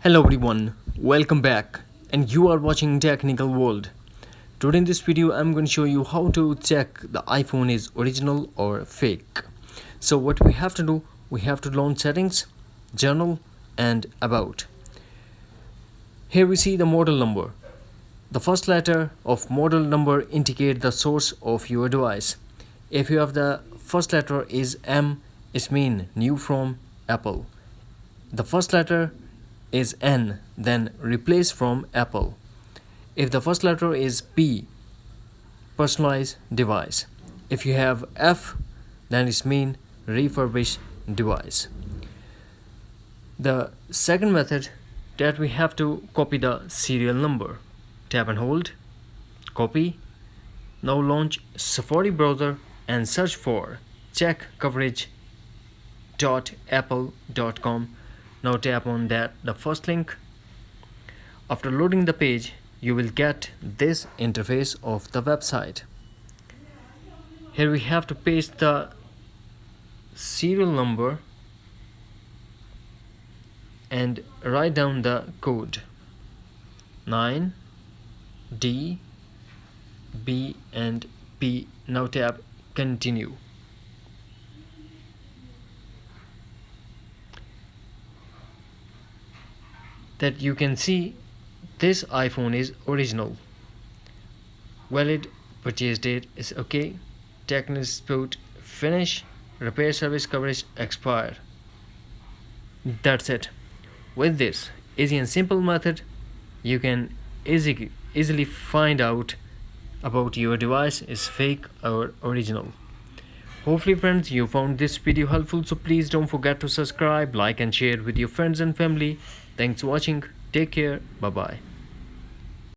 Hello everyone, welcome back and you are watching Technical World. Today in this video I'm going to show you how to check the iPhone is original or fake. So what we have to do, we have to launch settings, journal and about. Here we see the model number. The first letter of model number indicate the source of your device. If you have the first letter is M, it means new from Apple. The first letter is N, then replace from Apple. If the first letter is P, personalized device. If you have F, then it means refurbished device. The second method that we have to copy the serial number. Tap and hold, copy. Now launch Safari browser and search for checkcoverage.apple.com. Now tap on the first link. After loading the page, you will get this interface of the website. Here we have to paste the serial number and write down the code 9 D B and P. Now tap continue. That you can see this iPhone is original. Valid purchase date is okay. Technical dispute finish. Repair service coverage expire. That's it. With this easy and simple method, you can easily find out about your device is fake or original. Hopefully friends, you found this video helpful, so please don't forget to subscribe, like and share with your friends and family. Thanks for watching. Take care. Bye bye.